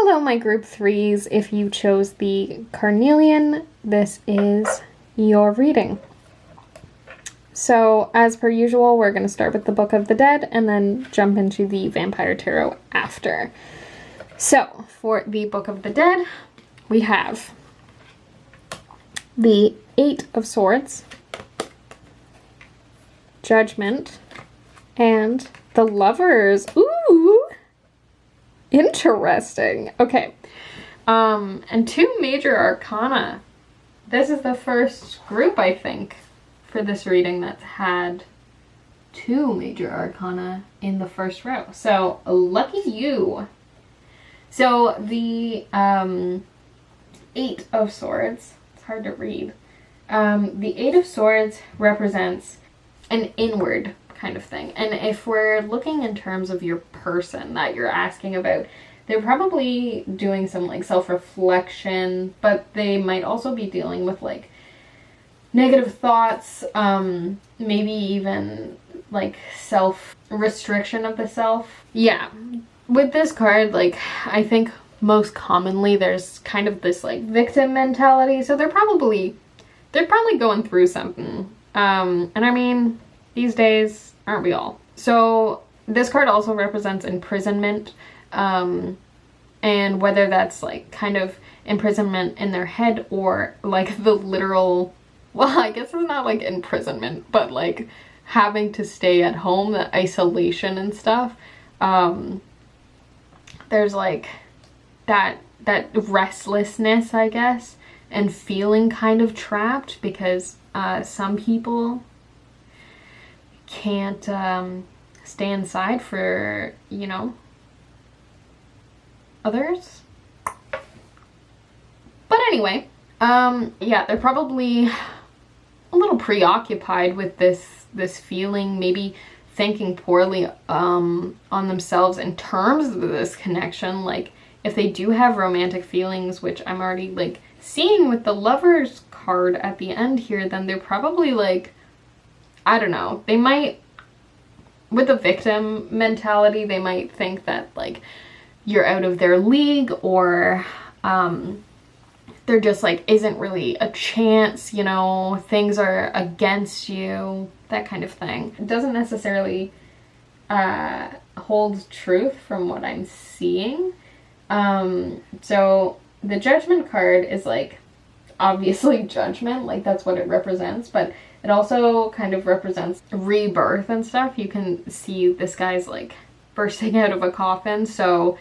Hello, my group threes. If you chose the carnelian, this is your reading. So, as per usual, we're going to start with the Book of the Dead and then jump into the Vampire Tarot after. So, for the Book of the Dead, we have the Eight of Swords, Judgment, and the Lovers. Ooh! Interesting. Okay. And two major arcana. This is the first group, I think, for this reading that's had two major arcana in the first row. So, lucky you. So, the Eight of Swords, it's hard to read. The Eight of Swords represents an inward kind of thing. And if we're looking in terms of your person that you're asking about, they're probably doing some like self-reflection, but they might also be dealing with like negative thoughts, maybe even like self-restriction of the self. Yeah, with this card, like I think most commonly there's kind of this like victim mentality, so they're probably going through something. And I mean, these days, aren't we all? So this card also represents imprisonment, and whether that's like kind of imprisonment in their head or like the literal, well, I guess it's not like imprisonment, but like having to stay at home, the isolation and stuff. There's like that restlessness, I guess, and feeling kind of trapped because some people can't stay inside for, you know, others. But anyway, yeah, they're probably a little preoccupied with this feeling, maybe thinking poorly on themselves in terms of this connection. Like if they do have romantic feelings, which I'm already like seeing with the Lovers card at the end here, then they're probably like, I don't know, they might, with the victim mentality, they might think that like you're out of their league, or there just like isn't really a chance, you know, things are against you, that kind of thing. It doesn't necessarily hold truth from what I'm seeing. So the Judgment card is like obviously judgment, like that's what it represents, but it also kind of represents rebirth and stuff. You can see this guy's like bursting out of a coffin, so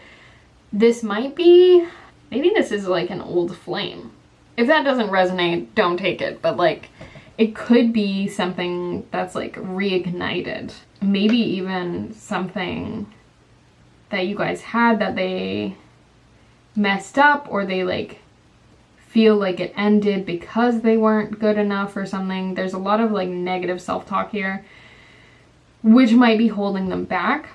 this might be, maybe this is like an old flame. If that doesn't resonate, don't take it, but like it could be something that's like reignited. Maybe even something that you guys had that they messed up, or they like feel like it ended because they weren't good enough or something. There's a lot of like negative self-talk here, which might be holding them back.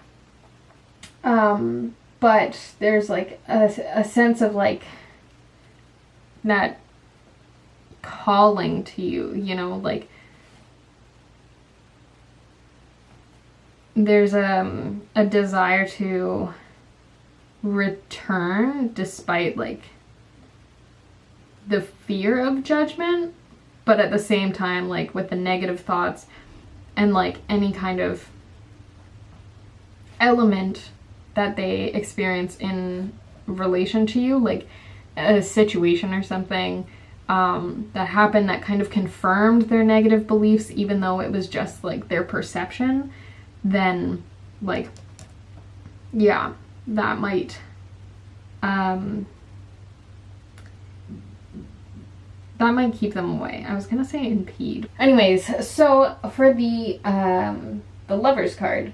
But there's like a sense of like that calling to you, you know, like there's a desire to return despite like the fear of judgment, but at the same time, like with the negative thoughts and like any kind of element that they experience in relation to you, like a situation or something that happened that kind of confirmed their negative beliefs, even though it was just like their perception, then like, yeah, that might keep them away. I was gonna say impede. Anyways, so for the Lovers card,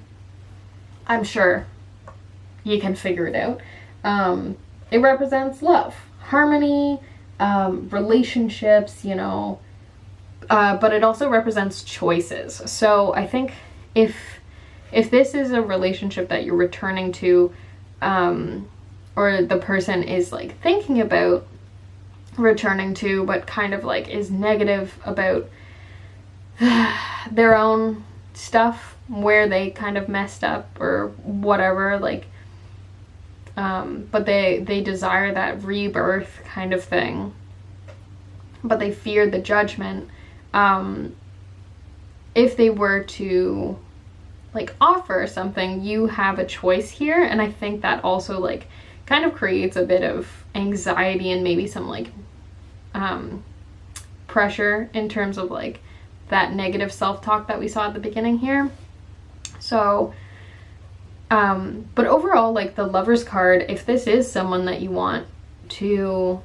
I'm sure you can figure it out. It represents love, harmony, relationships, you know, but it also represents choices. So I think if this is a relationship that you're returning to, or the person is like thinking about returning to, but kind of like is negative about their own stuff, where they kind of messed up or whatever, like but they desire that rebirth kind of thing, but they fear the judgment. If they were to like offer something, you have a choice here, and I think that also like kind of creates a bit of anxiety and maybe some like pressure in terms of like that negative self-talk that we saw at the beginning here. So but overall, like the Lover's card, if this is someone that you want to,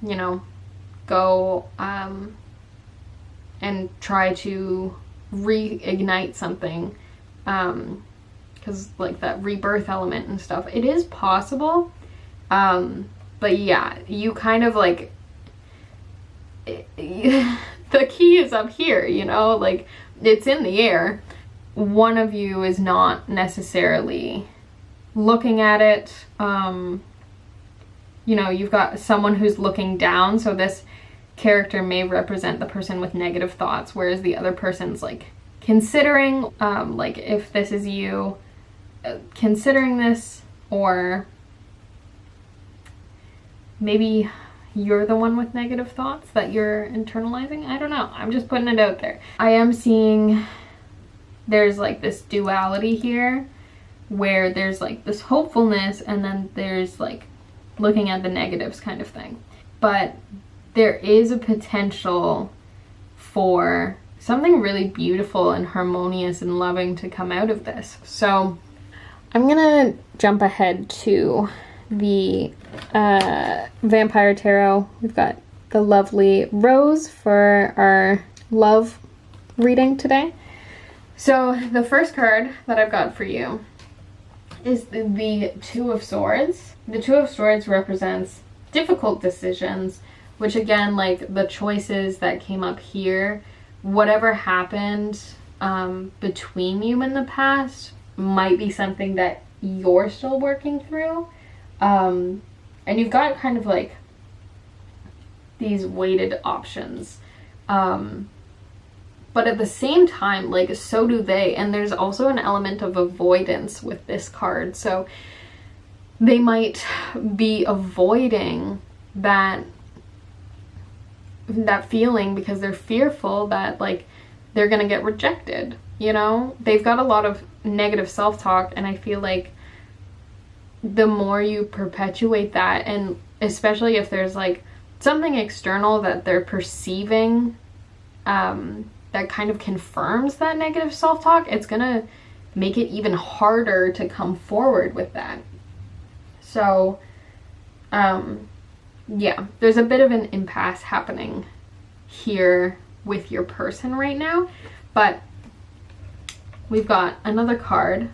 you know, go and try to reignite something, because like that rebirth element and stuff, it is possible. But yeah, you kind of like, the key is up here, you know, like it's in the air. One of you is not necessarily looking at it. You know, you've got someone who's looking down, so this character may represent the person with negative thoughts, whereas the other person's like considering, like if this is you, considering this, or maybe you're the one with negative thoughts that you're internalizing. I don't know. I'm just putting it out there. I am seeing there's like this duality here where there's like this hopefulness and then there's like looking at the negatives kind of thing. But there is a potential for something really beautiful and harmonious and loving to come out of this. So I'm gonna jump ahead to the Vampire Tarot. We've got the lovely Rose for our love reading today. So the first card that I've got for you is the Two of Swords. The Two of Swords represents difficult decisions, which again, like the choices that came up here, whatever happened between you in the past might be something that you're still working through. And you've got kind of like these weighted options. But at the same time, like, so do they. And there's also an element of avoidance with this card. So they might be avoiding that feeling because they're fearful that, like, they're gonna get rejected, you know? They've got a lot of negative self-talk, and I feel like the more you perpetuate that, and especially if there's, like, something external that they're perceiving, that kind of confirms that negative self-talk, it's gonna make it even harder to come forward with that. So, yeah, there's a bit of an impasse happening here with your person right now, but we've got another card,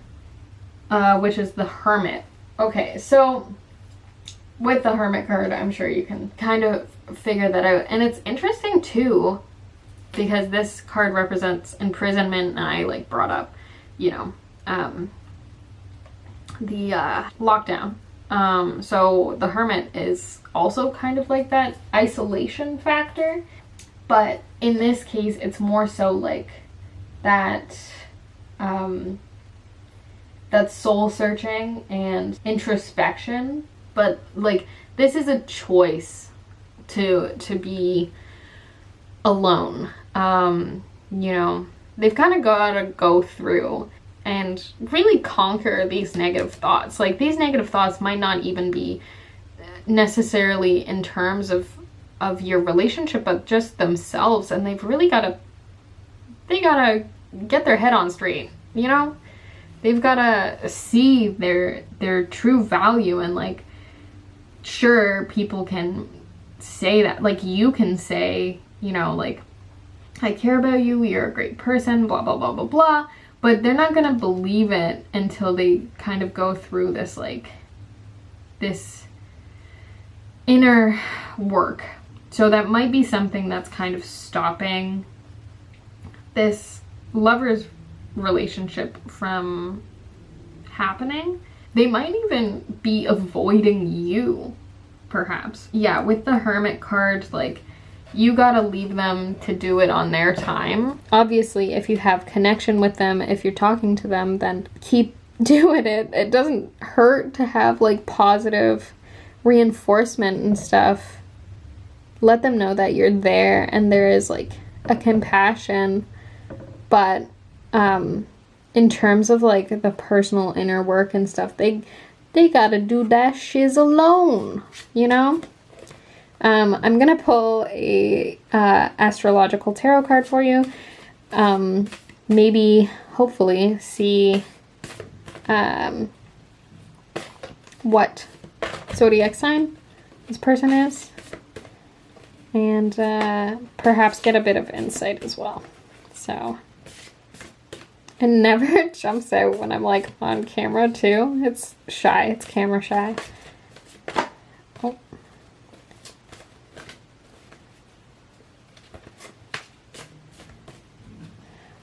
which is the Hermit. Okay, so with the Hermit card, I'm sure you can kind of figure that out. And it's interesting too, because this card represents imprisonment, and I like brought up, you know, the lockdown. So the Hermit is also kind of like that isolation factor, but in this case it's more so like that that soul searching and introspection. But like this is a choice to be alone. You know, they've kind of got to go through and really conquer these negative thoughts. Like, these negative thoughts might not even be necessarily in terms of your relationship, but just themselves. And they've really got to get their head on straight, you know? They've got to see their true value. And like, sure, people can say that, like, you can say, you know, like, I care about you, you're a great person, blah, blah, blah, blah, blah. But they're not going to believe it until they kind of go through this, like, this inner work. So that might be something that's kind of stopping this lover's relationship from happening. They might even be avoiding you, perhaps. Yeah, with the Hermit card, like, you gotta leave them to do it on their time. Obviously, if you have connection with them, if you're talking to them, then keep do it. It doesn't hurt to have like positive reinforcement and stuff. Let them know that you're there and there is like a compassion, but in terms of like the personal inner work and stuff, they gotta do that shiz alone, you know? I'm gonna pull a astrological tarot card for you. Maybe, hopefully, see what zodiac sign this person is, and perhaps get a bit of insight as well. So, it never jumps out when I'm like on camera too. It's shy, it's camera shy. Oh.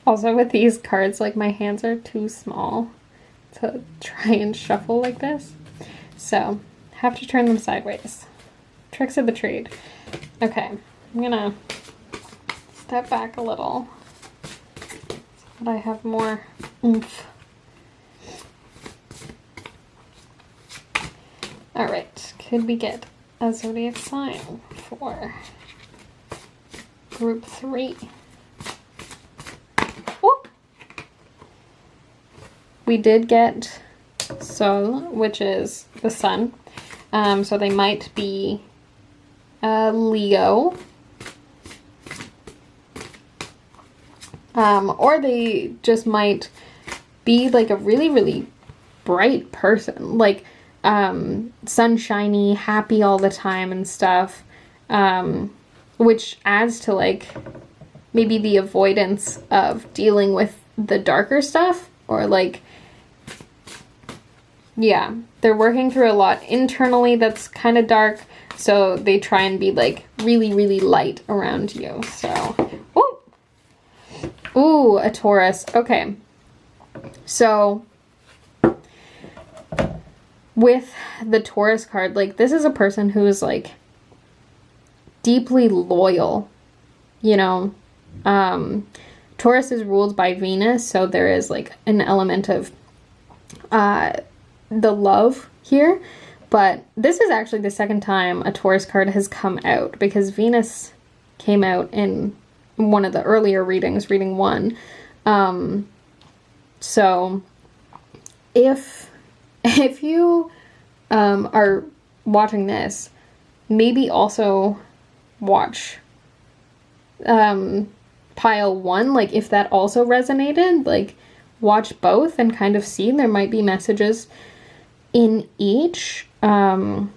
Also with these cards, like my hands are too small to try and shuffle like this. So, have to turn them sideways. Tricks of the trade. Okay, I'm gonna step back a little so that I have more oomph. Alright, could we get a zodiac sign for group 3? Whoop. We did get Sol, which is the sun. So they might be Leo. Or they just might be like a really, really bright person. Like sunshiny, happy all the time and stuff. Which adds to like maybe the avoidance of dealing with the darker stuff, or like, yeah, they're working through a lot internally that's kind of dark, so they try and be like really, really light around you. So, ooh, a Taurus. Okay, so with the Taurus card, like this is a person who is like deeply loyal, you know. Taurus is ruled by Venus, so there is like an element of the love here, but this is actually the second time a Taurus card has come out, because Venus came out in one of the earlier readings, reading 1. So if you are watching this, maybe also watch pile 1, like if that also resonated, like watch both and kind of see. There might be messages in each, but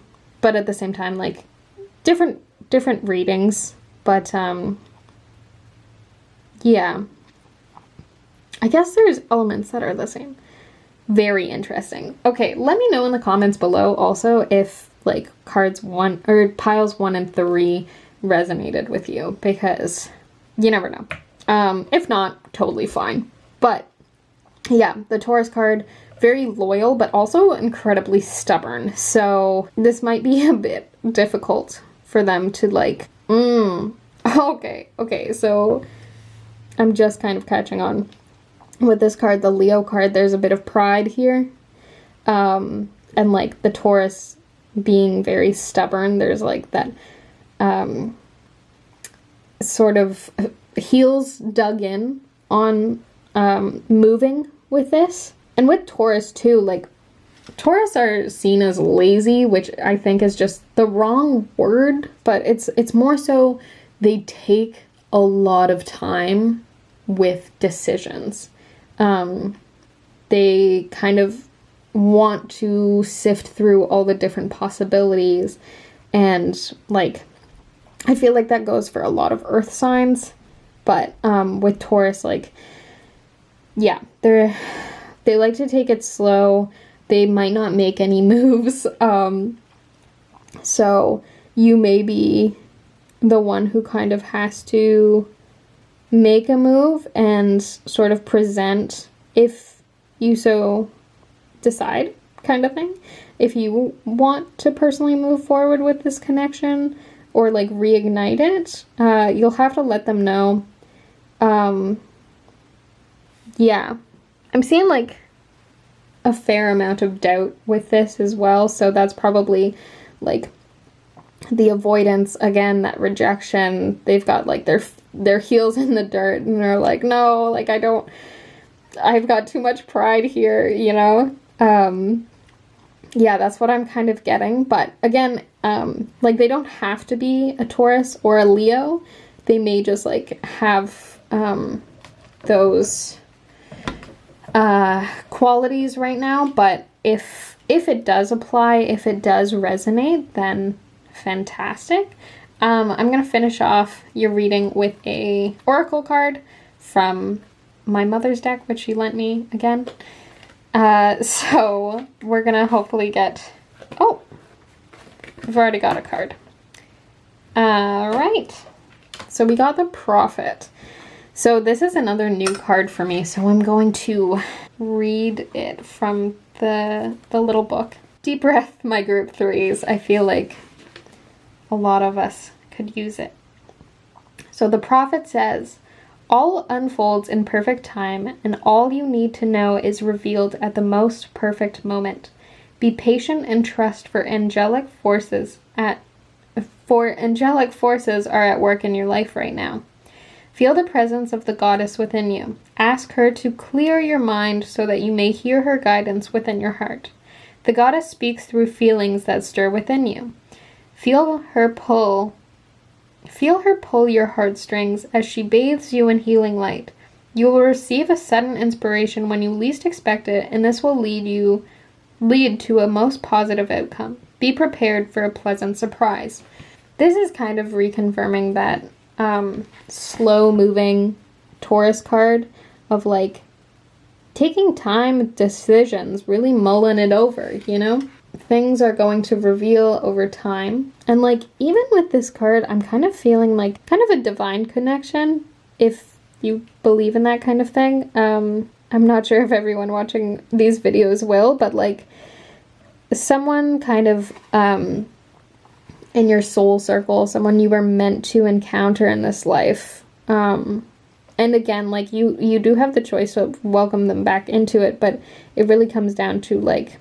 at the same time, like different readings, but yeah, I guess there's elements that are the same. Very interesting. Okay, let me know in the comments below also if like cards 1 or piles 1 and 3 resonated with you, because you never know. If not, totally fine. But yeah, the Taurus card, very loyal, but also incredibly stubborn. So this might be a bit difficult for them to like, okay, so I'm just kind of catching on. With this card, the Leo card, there's a bit of pride here. And like the Taurus being very stubborn, there's like that sort of heels dug in on moving with this. And with Taurus too, like Taurus are seen as lazy, which I think is just the wrong word, but it's more so they take a lot of time with decisions. They kind of want to sift through all the different possibilities, and like I feel like that goes for a lot of earth signs, but with Taurus, like, yeah, they like to take it slow. They might not make any moves, so you may be the one who kind of has to make a move and sort of present, if you so decide, kind of thing. If you want to personally move forward with this connection or like reignite it, you'll have to let them know. Yeah, I'm seeing like a fair amount of doubt with this as well. So that's probably like the avoidance, again, that rejection. They've got like their heels in the dirt and they're like, no, like I've got too much pride here, you know? Yeah, that's what I'm kind of getting. But again, like they don't have to be a Taurus or a Leo. They may just like have those qualities right now. But if it does apply, if it does resonate, then fantastic. I'm going to finish off your reading with a oracle card from my mother's deck, which she lent me again. So we're going to hopefully get... Oh, I've already got a card. All right. So we got the Prophet. So this is another new card for me. So I'm going to read it from the little book. Deep breath, my group threes. I feel like a lot of us could use it. So the Prophet says, all unfolds in perfect time, and all you need to know is revealed at the most perfect moment. Be patient and trust, for angelic forces are at work in your life right now. Feel the presence of the goddess within you. Ask her to clear your mind so that you may hear her guidance within your heart. The goddess speaks through feelings that stir within you. Feel her pull your heartstrings as she bathes you in healing light. You will receive a sudden inspiration when you least expect it, and this will lead to a most positive outcome. Be prepared for a pleasant surprise. This is kind of reconfirming that slow-moving Taurus card of like taking time with decisions, really mulling it over, you know? Things are going to reveal over time. And like, even with this card, I'm kind of feeling like kind of a divine connection, if you believe in that kind of thing. I'm not sure if everyone watching these videos will, but like someone kind of in your soul circle, someone you were meant to encounter in this life. And again, like you do have the choice to welcome them back into it, but it really comes down to like,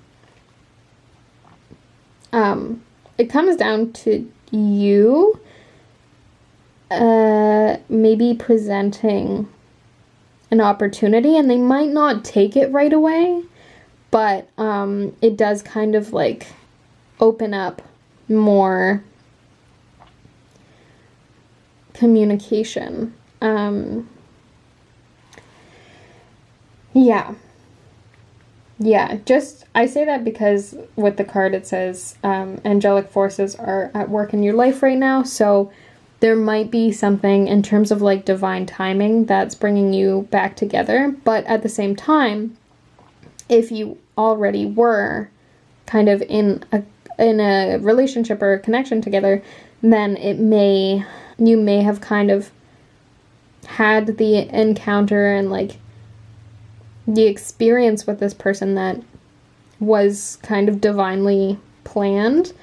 it comes down to you maybe presenting an opportunity, and they might not take it right away, but it does kind of like open up more communication. Yeah, just, I say that because with the card it says angelic forces are at work in your life right now, so there might be something in terms of like divine timing that's bringing you back together, but at the same time, if you already were kind of in a relationship or a connection together, then you may have kind of had the encounter and like the experience with this person that was kind of divinely planned.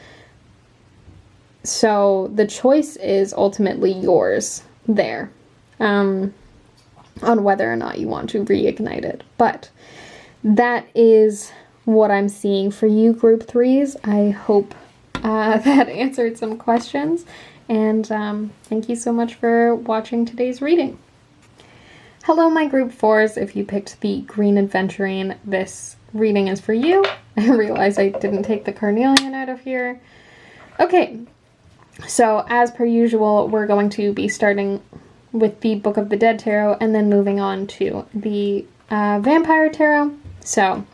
So the choice is ultimately yours there, on whether or not you want to reignite it. But that is what I'm seeing for you, group threes. I hope that answered some questions, and thank you so much for watching today's reading. Hello, my group fours. If you picked the Green Adventurine, this reading is for you. I realize I didn't take the Carnelian out of here. Okay, so as per usual, we're going to be starting with the Book of the Dead Tarot and then moving on to the Vampire Tarot. So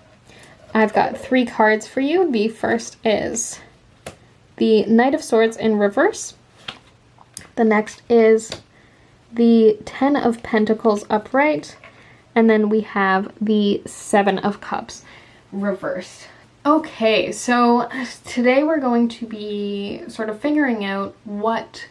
I've got 3 cards for you. The first is the Knight of Swords in reverse. The next is the 10 of Pentacles upright, and then we have the 7 of Cups reversed. Okay, so today we're going to be sort of figuring out what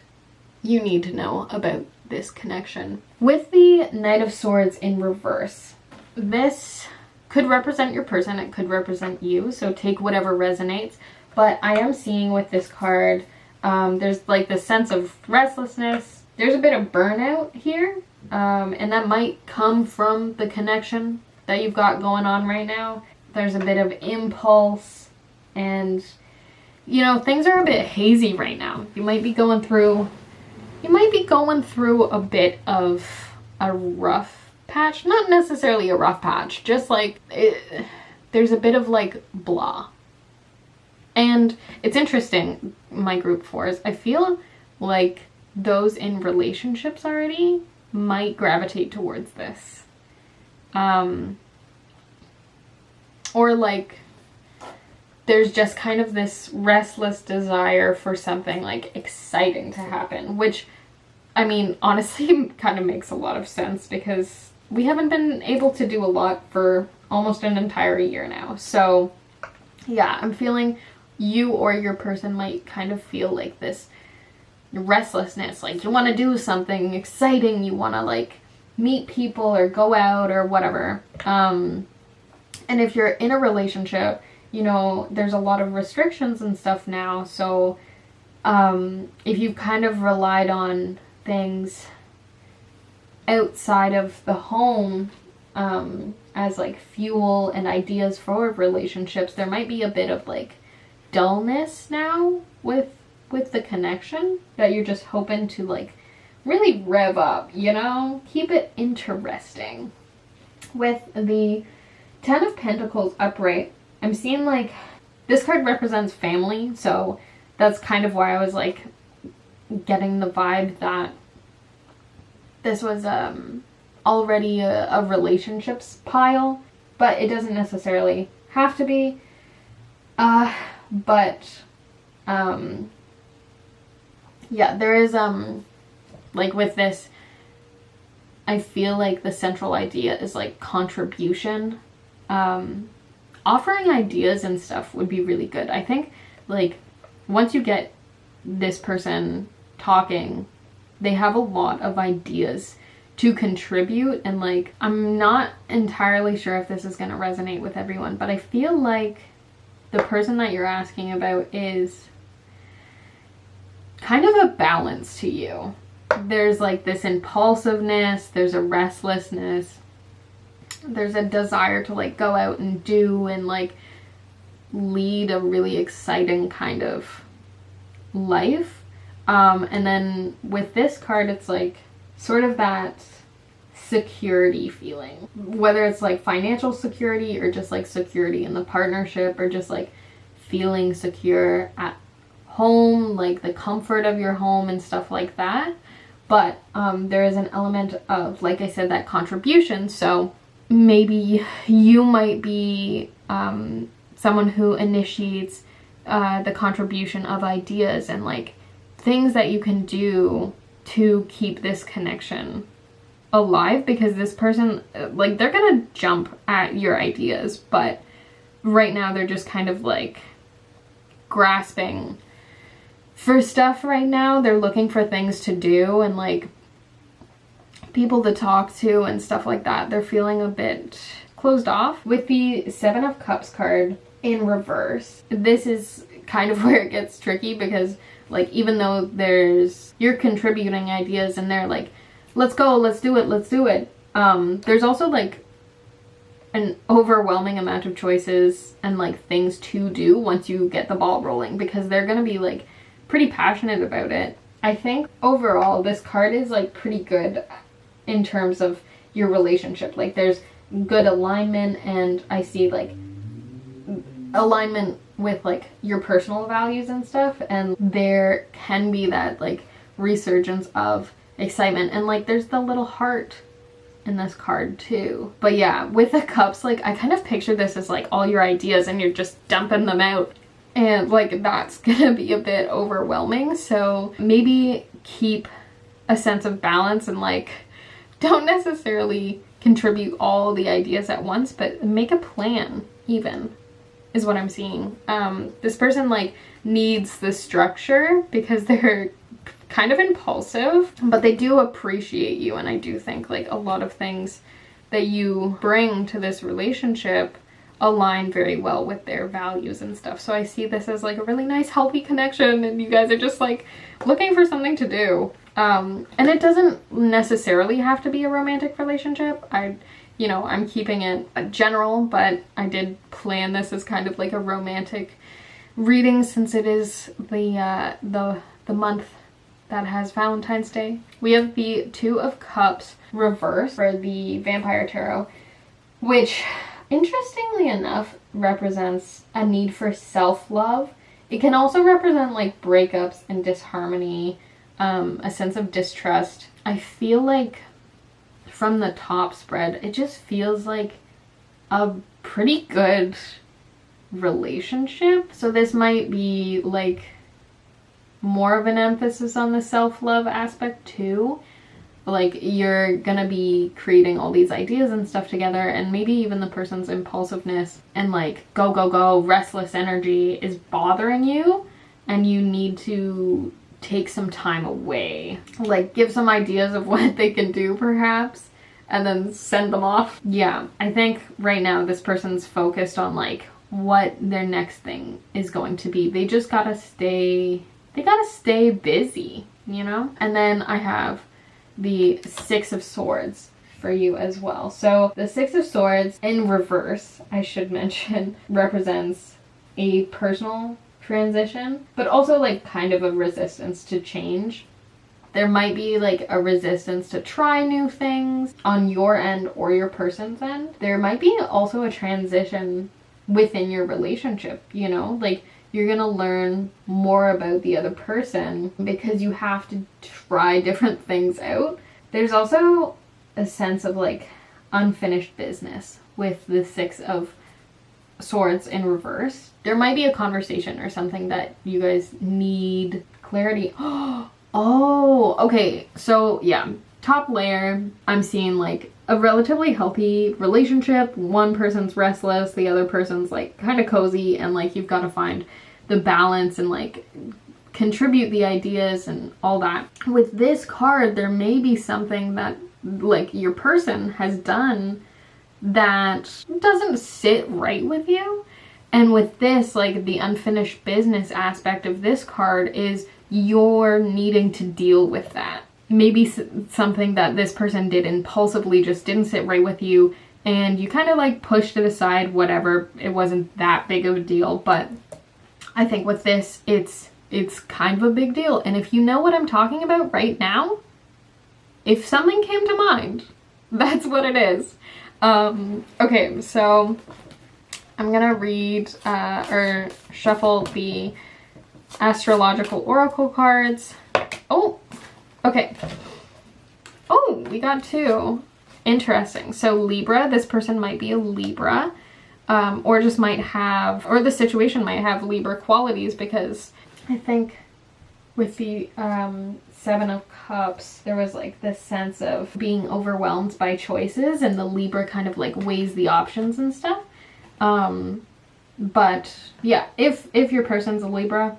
you need to know about this connection. With the Knight of Swords in reverse, this could represent your person, it could represent you, so take whatever resonates, but I am seeing with this card, there's like the sense of restlessness. There's a bit of burnout here, and that might come from the connection that you've got going on right now. There's a bit of impulse, and you know, things are a bit hazy right now. You might be going through a bit of a rough patch. Not necessarily a rough patch, just like there's a bit of like blah. And it's interesting, my group 4s, I feel like those in relationships already might gravitate towards this. Or like there's just kind of this restless desire for something like exciting to happen, which, I mean, honestly kind of makes a lot of sense because we haven't been able to do a lot for almost an entire year now. So yeah, I'm feeling you or your person might kind of feel like this restlessness, like you want to do something exciting, you want to like meet people or go out or whatever. And if you're in a relationship, you know, there's a lot of restrictions and stuff now, so if you've kind of relied on things outside of the home as like fuel and ideas for relationships, there might be a bit of like dullness now with the connection that you're just hoping to like really rev up, you know, keep it interesting. With the 10 of Pentacles upright, I'm seeing like this card represents family, so that's kind of why I was like getting the vibe that this was already a relationships pile, but it doesn't necessarily have to be. Yeah, there is like with this, I feel like the central idea is like contribution. Offering ideas and stuff would be really good. I think like once you get this person talking, they have a lot of ideas to contribute, and like I'm not entirely sure if this is going to resonate with everyone, but I feel like the person that you're asking about is kind of a balance to you. There's like this impulsiveness, there's a restlessness, there's a desire to like go out and do and like lead a really exciting kind of life. And then with this card, it's like sort of that security feeling, whether it's like financial security or just like security in the partnership or just like feeling secure at home, like the comfort of your home and stuff like that. But there is an element of, like I said, that contribution. So maybe you might be someone who initiates the contribution of ideas and like things that you can do to keep this connection alive, because this person, like, they're gonna jump at your ideas, but right now they're just kind of like grasping for stuff right now. They're looking for things to do and like people to talk to and stuff like that. They're feeling a bit closed off. With the 7 of Cups card in reverse, this is kind of where it gets tricky, because like even though you're contributing ideas and they're like, let's go, let's do it, there's also like an overwhelming amount of choices and like things to do once you get the ball rolling, because they're gonna be like pretty passionate about it. I think overall this card is like pretty good in terms of your relationship. Like there's good alignment, and I see like alignment with like your personal values and stuff, and there can be that like resurgence of excitement, and like there's the little heart in this card too. But yeah, with the cups, like I kind of picture this as like all your ideas and you're just dumping them out, and like that's gonna be a bit overwhelming. So maybe keep a sense of balance and like don't necessarily contribute all the ideas at once, but make a plan even, is what I'm seeing. This person like needs the structure because they're kind of impulsive, but they do appreciate you, and I do think like a lot of things that you bring to this relationship align very well with their values and stuff. So I see this as like a really nice healthy connection, and you guys are just like looking for something to do. And it doesn't necessarily have to be a romantic relationship. you know, I'm keeping it general, but I did plan this as kind of like a romantic reading since it is the month that has Valentine's Day. We have the Two of Cups reversed for the Vampire Tarot, which interestingly enough represents a need for self-love. It can also represent like breakups and disharmony, a sense of distrust. I feel like from the top spread, it just feels like a pretty good relationship. So this might be like more of an emphasis on the self-love aspect too. Like you're gonna be creating all these ideas and stuff together, and maybe even the person's impulsiveness and like go go go restless energy is bothering you, and you need to take some time away, like give some ideas of what they can do perhaps, and then send them off. Yeah, I think right now this person's focused on like what their next thing is going to be. They just gotta stay busy, you know? And then I have the Six of Swords for you as well. So the Six of Swords in reverse, I should mention, represents a personal transition, but also like kind of a resistance to change. There might be like a resistance to try new things on your end or your person's end. There might be also a transition within your relationship, you know, like you're gonna learn more about the other person because you have to try different things out. There's also a sense of like unfinished business with the Six of Swords in reverse. There might be a conversation or something that you guys need clarity. Oh, okay. So yeah, top layer, I'm seeing like a relatively healthy relationship. One person's restless, the other person's like kind of cozy, and like you've got to find the balance and like contribute the ideas and all that. With this card, there may be something that like your person has done that doesn't sit right with you. And with this, like the unfinished business aspect of this card is you're needing to deal with that. Maybe something that this person did impulsively just didn't sit right with you, and you kind of like pushed it aside, whatever. It wasn't that big of a deal, but I think with this, it's kind of a big deal. And if you know what I'm talking about right now, if something came to mind, that's what it is. Okay, so I'm gonna read or shuffle the Astrological Oracle cards. Oh, okay. Oh, we got two. Interesting. So Libra, this person might be a Libra, or just might have, or the situation might have Libra qualities, because I think with the Seven of Cups, there was like this sense of being overwhelmed by choices, and the Libra kind of like weighs the options and stuff. But yeah, if your person's a Libra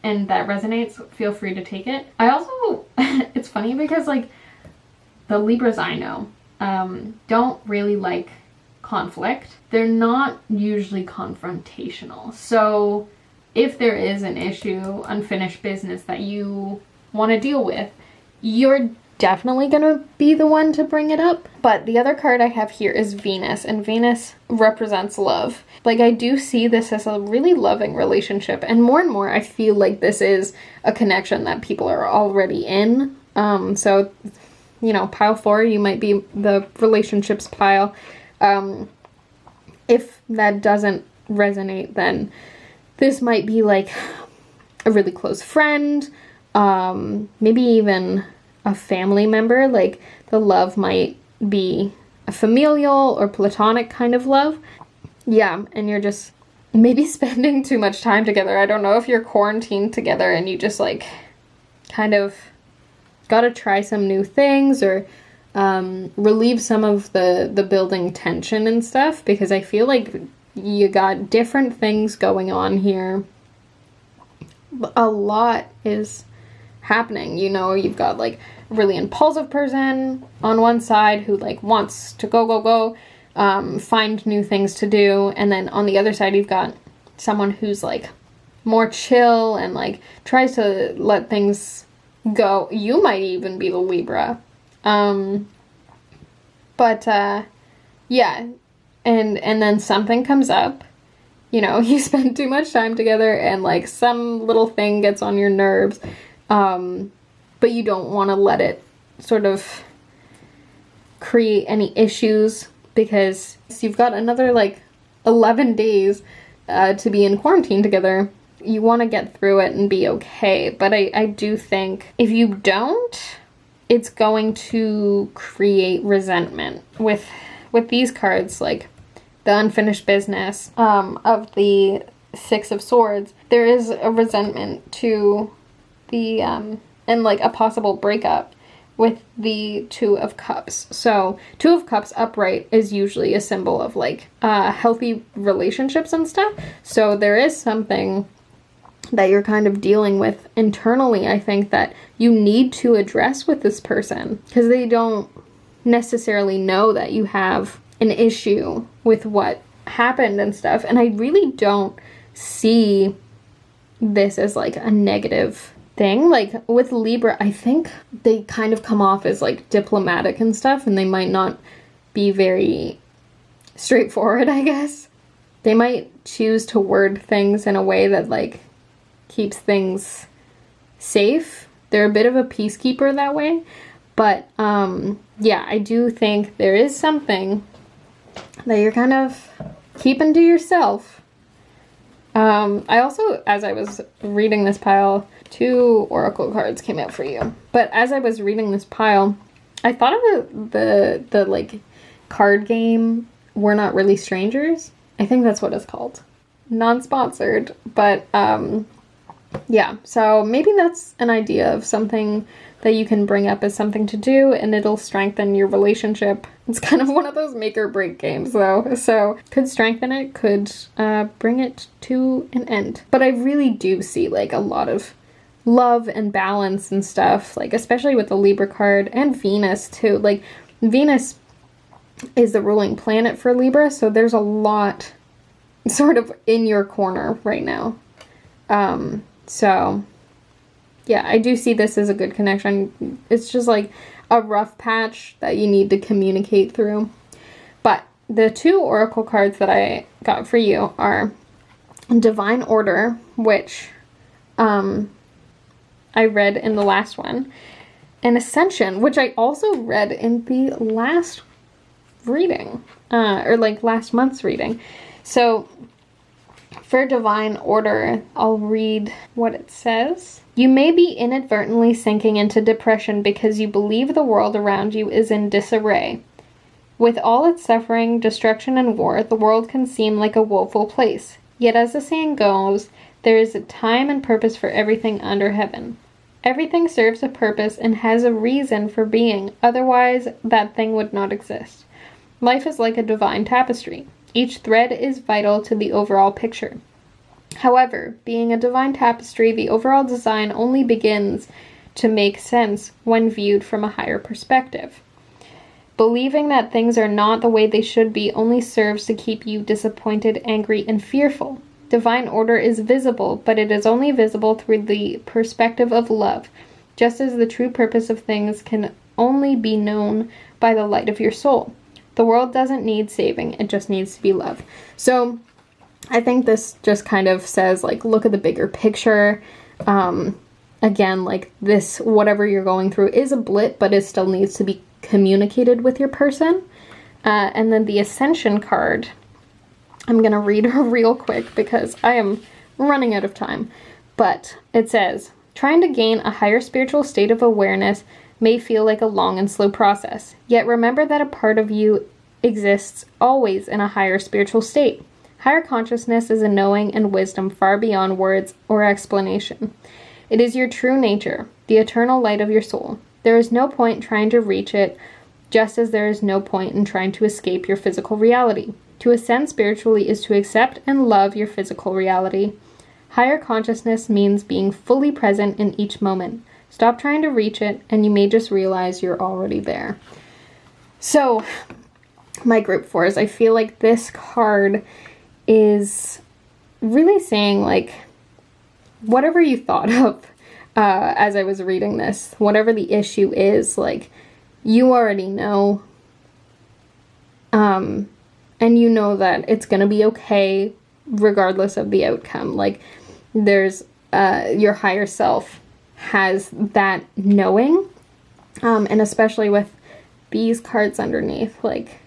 and that resonates, feel free to take it. I also, it's funny because like the Libras I know don't really like conflict. They're not usually confrontational. So if there is an issue, unfinished business that you want to deal with, you're definitely gonna be the one to bring it up. But the other card I have here is Venus, and Venus represents love. Like I do see this as a really loving relationship, and more I feel like this is a connection that people are already in. So, you know, pile 4, you might be the relationships pile. If that doesn't resonate, then this might be like a really close friend, maybe even a family member. Like the love might be a familial or platonic kind of love. Yeah, and you're just maybe spending too much time together. I don't know if you're quarantined together and you just like kind of gotta try some new things, or relieve some of the building tension and stuff, because I feel like you got different things going on here. A lot is happening, you know. You've got like a really impulsive person on one side who like wants to go, find new things to do, and then on the other side you've got someone who's like more chill and like tries to let things go. You might even be the Libra. But But, yeah. And then something comes up. You know, you spend too much time together and, like, some little thing gets on your nerves. But you don't want to let it sort of create any issues because you've got another, like, 11 days to be in quarantine together. You want to get through it and be okay. But I do think if you don't, it's going to create resentment with these cards, like the unfinished business of the Six of Swords. There is a resentment to the and like a possible breakup with the Two of Cups. So Two of Cups upright is usually a symbol of like healthy relationships and stuff. So there is something that you're kind of dealing with internally, I think, that you need to address with this person because they don't necessarily know that you have an issue with what happened and stuff. And I really don't see this as like a negative thing. Like with Libra, I think they kind of come off as like diplomatic and stuff, and they might not be very straightforward, I guess. They might choose to word things in a way that like keeps things safe. They're a bit of a peacekeeper that way. But yeah, I do think there is something that you're kind of keeping to yourself. I also, as I was reading this pile, 2 oracle cards came out for you. But as I was reading this pile, I thought of the like card game We're Not Really Strangers. I think that's what it's called. Non-sponsored, but yeah, so maybe that's an idea of something that you can bring up as something to do, and it'll strengthen your relationship. It's kind of one of those make or break games, though, so could strengthen it, could bring it to an end. But I really do see, like, a lot of love and balance and stuff, like, especially with the Libra card, and Venus, too. Like, Venus is the ruling planet for Libra, so there's a lot sort of in your corner right now. So, yeah, I do see this as a good connection. It's just like a rough patch that you need to communicate through. But the 2 oracle cards that I got for you are Divine Order, which I read in the last one, and Ascension, which I also read in the last reading, or like last month's reading. So for Divine Order, I'll read what it says. You may be inadvertently sinking into depression because you believe the world around you is in disarray. With all its suffering, destruction, and war, the world can seem like a woeful place. Yet as the saying goes, there is a time and purpose for everything under heaven. Everything serves a purpose and has a reason for being, otherwise that thing would not exist. Life is like a divine tapestry. Each thread is vital to the overall picture. However, being a divine tapestry, the overall design only begins to make sense when viewed from a higher perspective. Believing that things are not the way they should be only serves to keep you disappointed, angry, and fearful. Divine order is visible, but it is only visible through the perspective of love, just as the true purpose of things can only be known by the light of your soul. The world doesn't need saving, it just needs to be loved. So I think this just kind of says, like, look at the bigger picture. Again, like, this, whatever you're going through is a blip, but it still needs to be communicated with your person. And then the Ascension card, I'm going to read her real quick because I am running out of time. But it says, trying to gain a higher spiritual state of awareness may feel like a long and slow process. Yet remember that a part of you exists always in a higher spiritual state. Higher consciousness is a knowing and wisdom far beyond words or explanation. It is your true nature, the eternal light of your soul. There is no point trying to reach it, just as there is no point in trying to escape your physical reality. To ascend spiritually is to accept and love your physical reality. Higher consciousness means being fully present in each moment. Stop trying to reach it, and you may just realize you're already there. So, my group 4s, I feel like this card is really saying, like, whatever you thought of as I was reading this, whatever the issue is, like, you already know And you know that it's going to be okay regardless of the outcome. Like, there's your higher self has that knowing, and especially with these cards underneath, like,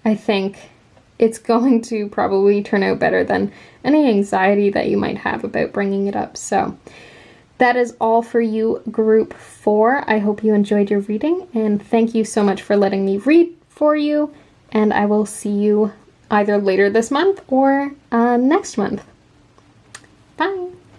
I think it's going to probably turn out better than any anxiety that you might have about bringing it up. So that is all for you, group 4. I hope you enjoyed your reading, and thank you so much for letting me read for you, and I will see you either later this month or next month. Bye!